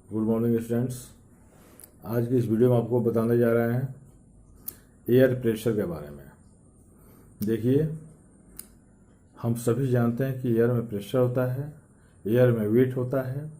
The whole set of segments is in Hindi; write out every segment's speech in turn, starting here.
Good morning students. आज की इस वीडियो में आपको बताने जा रहे हैं एयर प्रेशर के बारे में। देखिए, हम सभी जानते हैं कि एयर में प्रेशर होता है, एयर में वेट होता है,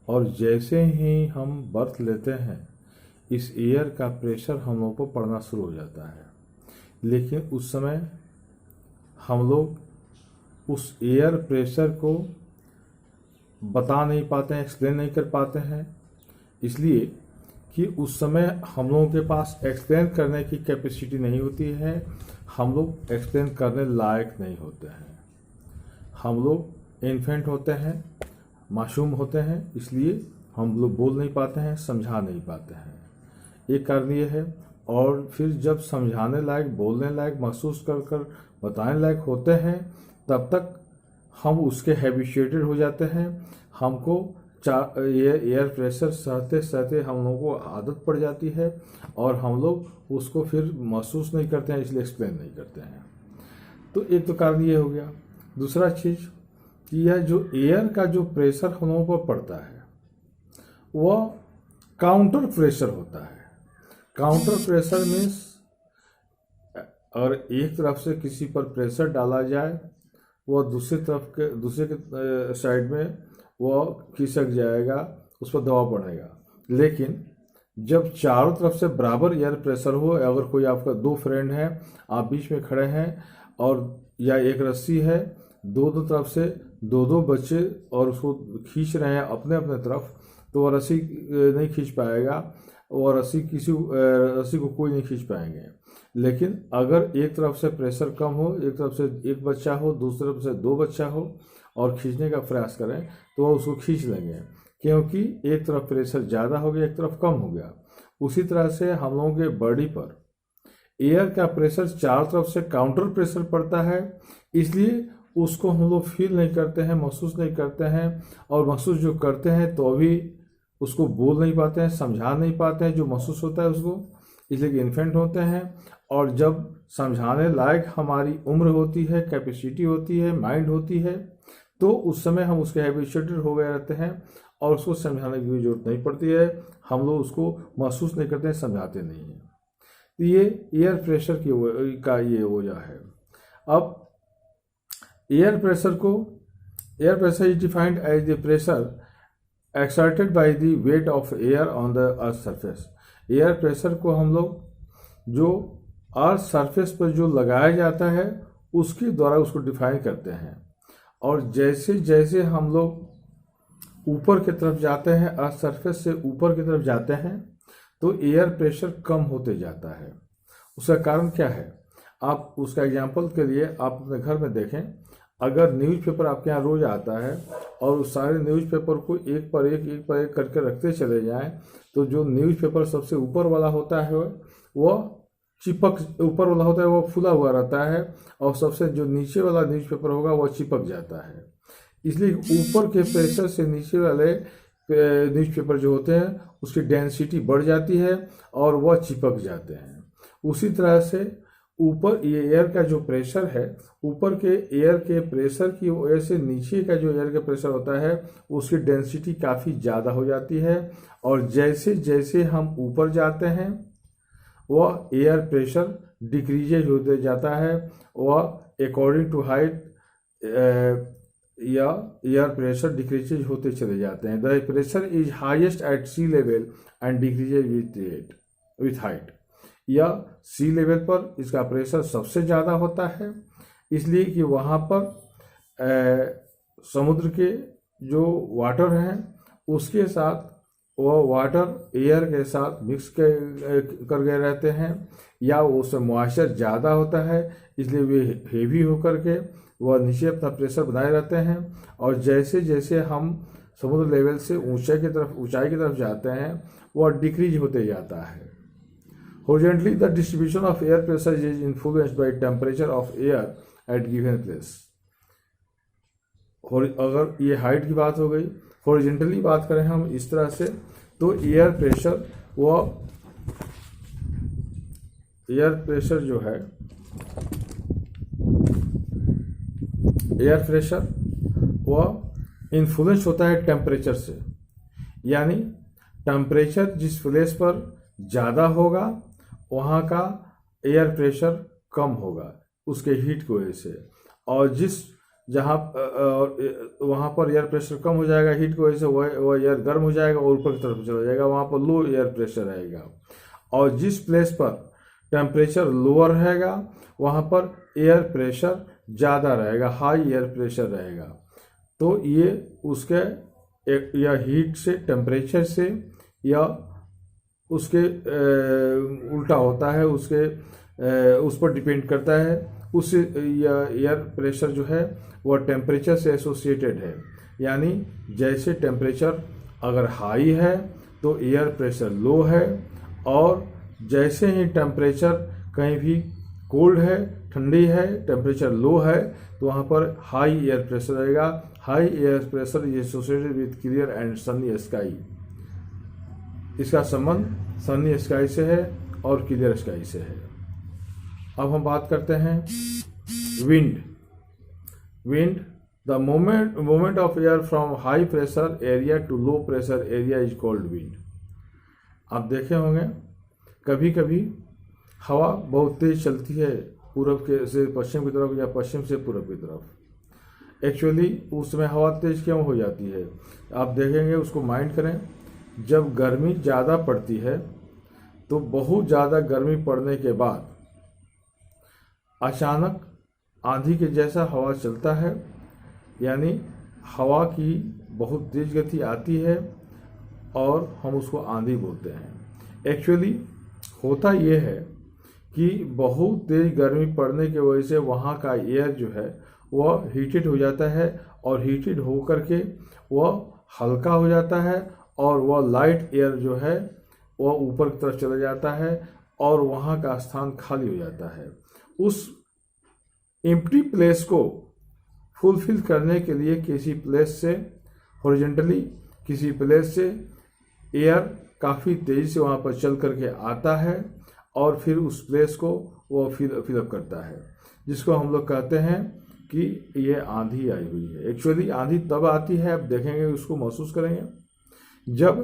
और जैसे ही हम बर्थ लेते हैं इस एयर का प्रेशर हम लोग को पड़ना शुरू हो जाता है। लेकिन उस समय हम लोग उस एयर प्रेशर को बता नहीं पाते हैं, एक्सप्लेन नहीं कर पाते हैं, इसलिए कि उस समय हम लोगों के पास एक्सप्लेन करने की कैपेसिटी नहीं होती है। हम लोग एक्सप्लेन करने लायक नहीं होते हैं। हम लोग इन्फेंट होते हैं, मासूम होते हैं, इसलिए हम लोग बोल नहीं पाते हैं, समझा नहीं पाते हैं। एक कारण ये है। और फिर जब समझाने लायक, बोलने लायक, महसूस कर कर बताने लायक होते हैं, तब तक हम उसके हैबिचुएटेड हो जाते हैं। हमको ये एयर प्रेशर सहते सहते हम लोगों को आदत पड़ जाती है और हम लोग उसको फिर महसूस नहीं करते हैं, इसलिए एक्सप्लेन नहीं करते हैं। तो एक तो कारण ये हो गया। दूसरा चीज़ कि यह जो एयर का जो प्रेशर हम लोगों पर पड़ता है वह काउंटर प्रेशर होता है। काउंटर प्रेशर मीन्स अगर एक तरफ से किसी पर प्रेशर डाला जाए, वह दूसरे के साइड में वह खिसक जाएगा, उस पर दबाव पड़ेगा। लेकिन जब चारों तरफ से बराबर एयर प्रेशर हो, अगर कोई आपका दो फ्रेंड है, आप बीच में खड़े हैं और या एक रस्सी है, दो तरफ से दो बच्चे और उसको खींच रहे हैं अपने अपने तरफ, तो वह रस्सी नहीं खींच पाएगा, और रस्सी को कोई नहीं खींच पाएंगे। लेकिन अगर एक तरफ से प्रेशर कम हो, एक तरफ से एक बच्चा हो, दूसरी तरफ से दो बच्चा हो और खींचने का प्रयास करें, तो वह उसको खींच लेंगे, क्योंकि एक तरफ प्रेशर ज़्यादा हो गया, एक तरफ कम हो गया। उसी तरह से हम लोगों के बॉडी पर एयर का प्रेशर चारों तरफ से काउंटर प्रेशर पड़ता है, इसलिए उसको हम लोग फील नहीं करते हैं, महसूस नहीं करते हैं, और महसूस जो करते हैं तो अभी उसको बोल नहीं पाते हैं, समझा नहीं पाते हैं जो महसूस होता है उसको, इसलिए कि इन्फेंट होते हैं। और जब समझाने लायक हमारी उम्र होती है, कैपेसिटी होती है, माइंड होती है, तो उस समय हम उसके हैबिचुएटेड हो गए रहते हैं और उसको समझाने की जरूरत नहीं पड़ती है। हम लोग उसको महसूस नहीं करते हैं, समझाते नहीं हैं। तो ये एयर प्रेशर का ये वजह है। अब air pressure is defined as the pressure exerted by the weight of air on the earth surface. Air pressure को हम लोग जो अर्थ सरफेस पर जो लगाया जाता है उसके द्वारा उसको डिफाइन करते हैं। और जैसे जैसे हम लोग ऊपर की तरफ जाते हैं, अर्थ सरफेस से ऊपर की तरफ जाते हैं, तो एयर प्रेशर कम होते जाता है। उसका कारण क्या है? आप उसका एग्जांपल के लिए आप अपने घर में देखें। अगर न्यूज़पेपर आपके यहाँ रोज आता है और उस सारे न्यूज़पेपर को एक पर एक करके रखते चले जाएं, तो जो न्यूज़पेपर सबसे ऊपर वाला होता है वह ऊपर वाला होता है वह फुला हुआ रहता है, और सबसे जो नीचे वाला न्यूज़पेपर होगा वह चिपक जाता है। इसलिए ऊपर के प्रेशर से नीचे वाले न्यूज़पेपर जो होते हैं उसकी डेंसिटी बढ़ जाती है और वह चिपक जाते हैं। उसी तरह से ऊपर ये एयर का जो प्रेशर है, ऊपर के एयर के प्रेशर की वजह से नीचे का जो एयर का प्रेशर होता है उसकी डेंसिटी काफ़ी ज़्यादा हो जाती है, और जैसे जैसे हम ऊपर जाते हैं वह एयर प्रेशर डिक्रीजेज होते जाता है। वह अकॉर्डिंग टू हाइट या एयर प्रेशर डिक्रीजेज होते चले जाते हैं। The pressure is highest at sea level and decreases with height. या सी लेवल पर इसका प्रेशर सबसे ज़्यादा होता है, इसलिए कि वहाँ पर समुद्र के जो वाटर हैं उसके साथ वह वाटर एयर के साथ मिक्स कर गए रहते हैं, या उसमें मॉइस्चर ज़्यादा होता है, इसलिए वे हेवी होकर के वह नीचे अपना प्रेशर बनाए रहते हैं। और जैसे जैसे हम समुद्र लेवल से ऊंचाई की तरफ जाते हैं वह डिक्रीज होते जाता है। Horizontally, the distribution of air pressure is influenced by temperature of air at given place. अगर ये हाइट की बात हो गई, हॉरिजॉन्टली बात करें हम इस तरह से, तो एयर प्रेशर वह इन्फ्लुएंस होता है टेम्परेचर से। यानी टेम्परेचर जिस प्लेस पर ज़्यादा होगा वहाँ का एयर प्रेशर कम होगा उसके हीट की वजह से, और जहाँ वहाँ पर एयर प्रेशर कम हो जाएगा हीट की वजह से, वह एयर गर्म हो जाएगा और ऊपर की तरफ चला जाएगा, वहाँ पर लो एयर प्रेशर रहेगा। और जिस प्लेस पर टेम्परेचर लोअर रहेगा वहाँ पर एयर प्रेशर ज़्यादा रहेगा, हाई एयर प्रेशर रहेगा। तो ये उसके या हीट से, टेम्परेचर से, या उसके उल्टा होता है, उस पर डिपेंड करता है। उस एयर प्रेशर जो है वह टेम्परेचर से एसोसिएटेड है, यानी जैसे टेम्परेचर अगर हाई है तो एयर प्रेशर लो है, और जैसे ही टेम्परेचर कहीं भी कोल्ड है, ठंडी है, टेम्परेचर लो है, तो वहाँ पर हाई एयर प्रेशर रहेगा। High air pressure is associated with clear and Sunny sky. इसका संबंध सनी स्काई से है और क्लियर स्काई से है। अब हम बात करते हैं wind. The movement of air from high pressure area to low pressure area is called wind. आप देखे होंगे कभी कभी हवा बहुत तेज चलती है पूरब से पश्चिम की तरफ या पश्चिम से पूरब की तरफ। एक्चुअली उस समय हवा तेज क्यों हो जाती है आप देखेंगे, उसको माइंड करें। जब गर्मी ज़्यादा पड़ती है तो बहुत ज़्यादा गर्मी पड़ने के बाद अचानक आंधी के जैसा हवा चलता है, यानी हवा की बहुत तेज गति आती है और हम उसको आंधी बोलते हैं। एक्चुअली होता ये है कि बहुत तेज गर्मी पड़ने की वजह से वहाँ का एयर जो है वह हीटेड हो जाता है, और हीटेड हो करके वह हल्का हो जाता है, और वह लाइट एयर जो है वह ऊपर की तरफ चला जाता है और वहाँ का स्थान खाली हो जाता है। उस एम्प्टी प्लेस को फुलफिल करने के लिए किसी प्लेस से हॉरिजॉन्टली, किसी प्लेस से एयर काफ़ी तेज़ी से वहाँ पर चल करके आता है और फिर उस प्लेस को वो फिलअप करता है, जिसको हम लोग कहते हैं कि ये आंधी आई हुई है। एक्चुअली आंधी तब आती है, आप देखेंगे, उसको महसूस करेंगे, जब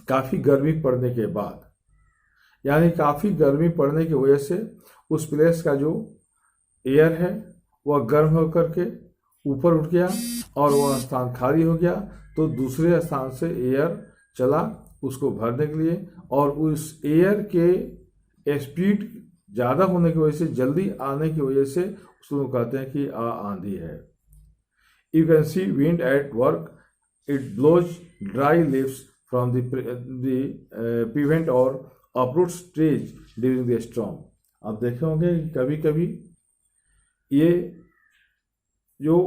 काफ़ी गर्मी पड़ने के बाद, यानी काफ़ी गर्मी पड़ने की वजह से उस प्लेस का जो एयर है वह गर्म होकर के ऊपर उठ गया और वह स्थान खाली हो गया, तो दूसरे स्थान से एयर चला उसको भरने के लिए, और उस एयर के स्पीड ज़्यादा होने की वजह से, जल्दी आने की वजह से उसको कहते हैं कि आंधी है। You can see wind at work, it blows dry leaves from the prevent और uproots trees during the storm. आप देखे होंगे कभी कभी ये जो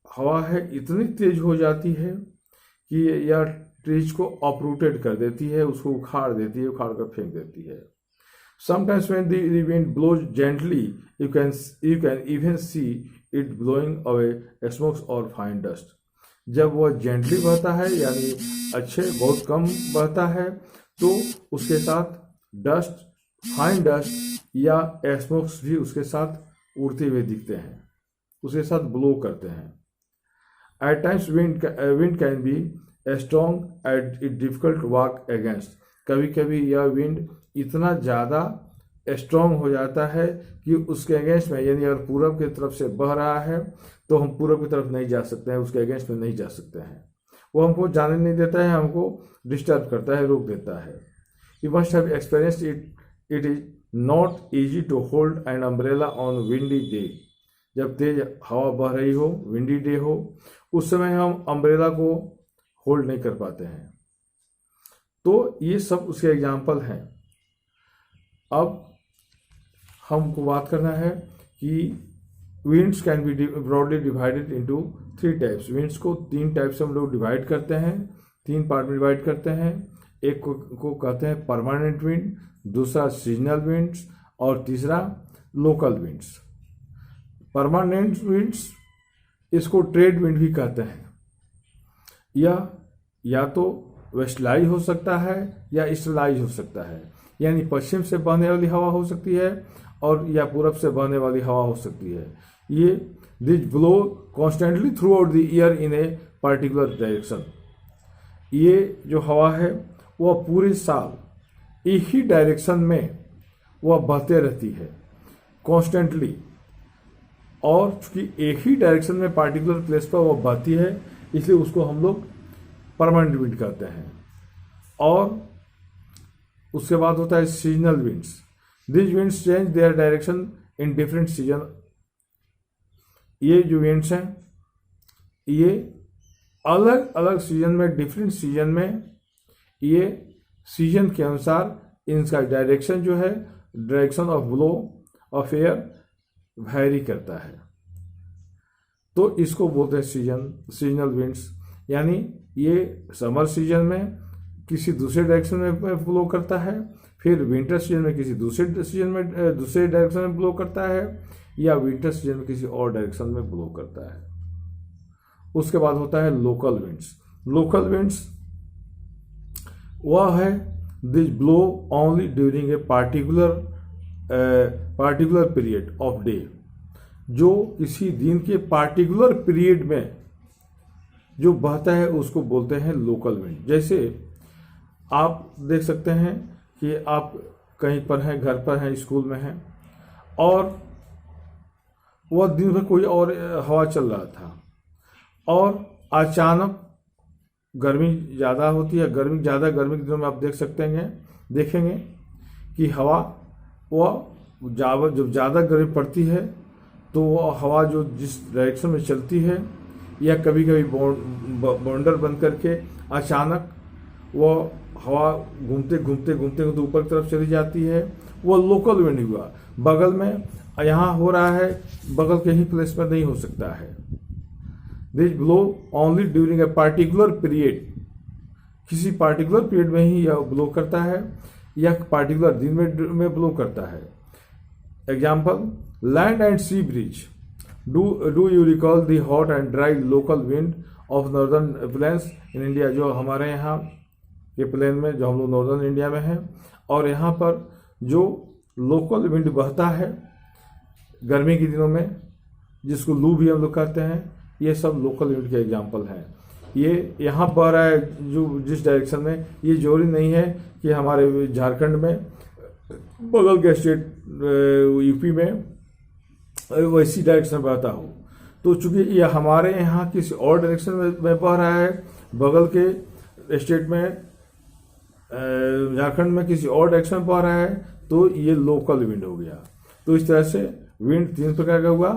हवा है इतनी तेज हो जाती है कि यह ट्रीज को अपरूटेड कर देती है, उसको उखाड़ देती है, उखाड़ कर फेंक देती है। Sometimes when the wind blows gently, you can even see it blowing away smokes or fine dust. जब वह जेंटली बहता है, यानी बहुत कम बहता है, तो उसके साथ डस्ट, फाइन डस्ट या स्मोक्स भी उसके साथ उड़ते हुए दिखते हैं, उसके साथ ब्लो करते हैं। At times wind can be strong and it difficult to walk against. कभी कभी यह विंड इतना ज़्यादा स्ट्रॉन्ग हो जाता है कि उसके अगेंस्ट में, यानी अगर पूरब की तरफ से बह रहा है तो हम पूरब की तरफ नहीं जा सकते हैं, उसके अगेंस्ट में नहीं जा सकते हैं, वो हमको जाने नहीं देता है, हमको डिस्टर्ब करता है, रोक देता है। You must have experienced it is not easy to hold an umbrella on windy day. जब तेज हवा बह रही हो, विंडी डे हो, उस समय हम अम्ब्रेला को होल्ड नहीं कर पाते हैं। तो ये सब उसके एग्जाम्पल हैं। अब हमको बात करना है कि winds can be broadly divided into 3 types. Winds को 3 टाइप से हम लोग डिवाइड करते हैं, 3 पार्ट में डिवाइड करते हैं। एक को कहते हैं परमानेंट विंड, दूसरा सीजनल विंड्स और तीसरा लोकल विंड्स। परमानेंट विंड्स, इसको ट्रेड विंड भी कहते हैं। यह या तो वेस्टर्लाई हो सकता है या ईस्टर्लाई हो सकता है, यानी पश्चिम से बहने वाली हवा हो सकती है और या पूरब से बहने वाली हवा हो सकती है। ये this blow constantly through out the year in a particular direction. ये जो हवा है वह पूरे साल एक ही डायरेक्शन में वह बहते रहती है कॉन्स्टेंटली, और चूंकि एक ही डायरेक्शन में पार्टिकुलर प्लेस पर वह बहती है इसलिए उसको हम लोग परमानेंट विंड कहते हैं। और उसके बाद होता है seasonal winds. This winds change their direction in different season. ये जो विंड्स हैं ये अलग अलग सीजन में, डिफरेंट सीजन में, ये सीजन के अनुसार इनका डायरेक्शन जो है, direction of blow of air vary करता है। तो इसको बोलते हैं सीजनल विंड्स। यानी ये समर सीजन में किसी दूसरे डायरेक्शन में ब्लो करता है, फिर विंटर सीजन में किसी दूसरे सीजन में दूसरे डायरेक्शन में ब्लो करता है, या विंटर सीजन में किसी और डायरेक्शन में ब्लो करता है। उसके बाद होता है लोकल विंड्स। लोकल विंड्स वह है this blow only during a particular period of day, जो किसी दिन के पार्टिकुलर पीरियड में जो बहता है उसको बोलते हैं लोकल विंड। जैसे आप देख सकते हैं कि आप कहीं पर हैं, घर पर हैं, स्कूल में हैं, और वह दिन भर कोई और हवा चल रहा था, और अचानक गर्मी ज़्यादा होती है। गर्मी के दिनों में आप देखेंगे कि हवा वह जब ज़्यादा गर्मी पड़ती है तो वह हवा जो जिस डायरेक्शन में चलती है, या कभी कभी बाउंडर बन करके अचानक वह हवा घूमते ऊपर की तरफ चली जाती है, वह लोकल विंड हुआ। बगल में यहाँ हो रहा है, बगल के ही प्लेस पर नहीं हो सकता है। This blow only during a particular period, किसी पार्टिकुलर पीरियड में ही यह ब्लो करता है, या पार्टिकुलर दिन में ब्लो करता है। Example, land and sea breeze. Do you recall the hot and dry local wind of northern plains in India. जो हमारे यहाँ के प्लेन में, जो हम लोग नॉर्दर्न इंडिया में हैं, और यहाँ पर जो लोकल विंड बहता है गर्मी के दिनों में, जिसको लू भी हम लोग कहते हैं, ये सब लोकल विंड के एग्जाम्पल हैं। ये यहाँ बह रहा है जो जिस डायरेक्शन में, ये जरूरी नहीं है कि हमारे झारखंड में, बगल के स्टेट यूपी में वैसी डायरेक्शन में बहता हो। तो चूंकि ये हमारे यहाँ किसी और डायरेक्शन में बह रहा है, बगल के स्टेट में झारखंड में किसी और डायरेक्शन में बह रहा है, तो ये लोकल विंड हो गया। तो इस तरह से विंड 3 प्रकार का हुआ,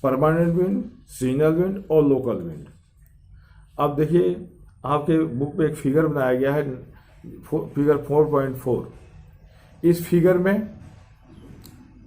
परमानेंट विंड, सीजनल विंड और लोकल विंड। अब देखिए आपके बुक पे एक फिगर बनाया गया है, फिगर 4.4। इस फिगर में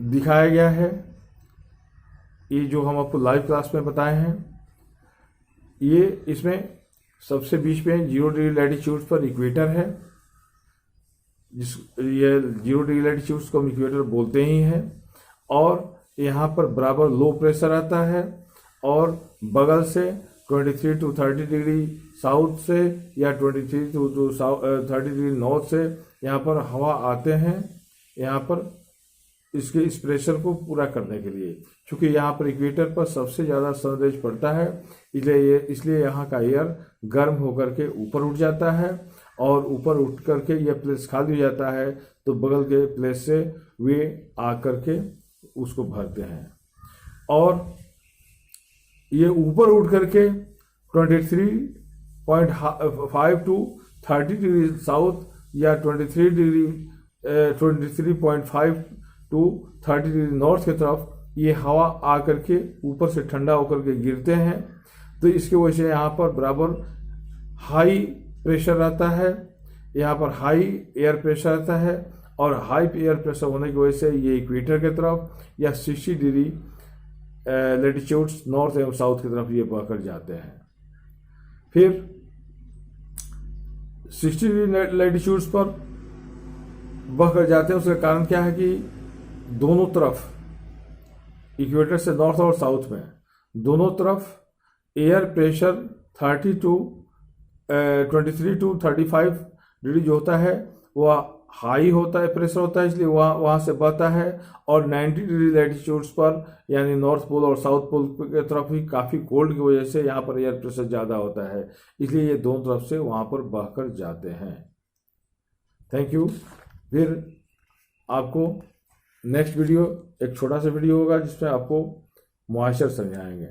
दिखाया गया है, ये जो हम आपको लाइव क्लास में बताए हैं, ये इसमें सबसे बीच में 0 डिग्री लैटिट्यूड पर इक्वेटर है, ये 0 डिग्री लैटिट्यूड्स को हम इक्वेटर बोलते ही हैं, और यहाँ पर बराबर लो प्रेशर आता है, और बगल से 23 to 30 डिग्री साउथ से या 23 to 30 डिग्री नॉर्थ से यहाँ पर हवा आते हैं, यहाँ पर इसके इस प्रेशर को पूरा करने के लिए। क्योंकि यहाँ पर इक्वेटर पर सबसे ज़्यादा सनरेज पड़ता है, इसलिए यहाँ का एयर गर्म होकर के ऊपर उठ जाता है, और ऊपर उठ करके यह प्लेस खाली हो जाता है, तो बगल के प्लेस से वे आकर के उसको भरते हैं, और ये ऊपर उठ करके 23.5 to 30 डिग्री साउथ या 23.5 to 30 डिग्री नॉर्थ की तरफ ये हवा आकर के ऊपर से ठंडा होकर के गिरते हैं। तो इसकी वजह से यहाँ पर बराबर हाई प्रेशर रहता है, यहाँ पर हाई एयर प्रेशर रहता है, और हाई एयर प्रेशर होने की वजह से ये इक्वेटर की तरफ या 60 डिग्री लैटिट्यूड्स नॉर्थ एवं साउथ की तरफ ये बहकर जाते हैं। फिर 60 डिग्री लैटिट्यूड्स पर बहकर जाते हैं, उसका कारण क्या है कि दोनों तरफ इक्वेटर से नॉर्थ और साउथ में दोनों तरफ एयर प्रेशर 23 to 35 डिग्री जो होता है वह हाई होता है, प्रेशर होता है, इसलिए वहाँ से बहता है। और 90 डिग्री लैटिट्यूड्स पर यानी नॉर्थ पोल और साउथ पोल की तरफ ही काफ़ी कोल्ड की वजह से यहाँ पर एयर प्रेशर ज़्यादा होता है, इसलिए ये दोनों तरफ से वहाँ पर बहकर जाते हैं। Thank you. फिर आपको नेक्स्ट वीडियो एक छोटा सा वीडियो होगा जिसमें आपको मॉइस्चर समझाएंगे।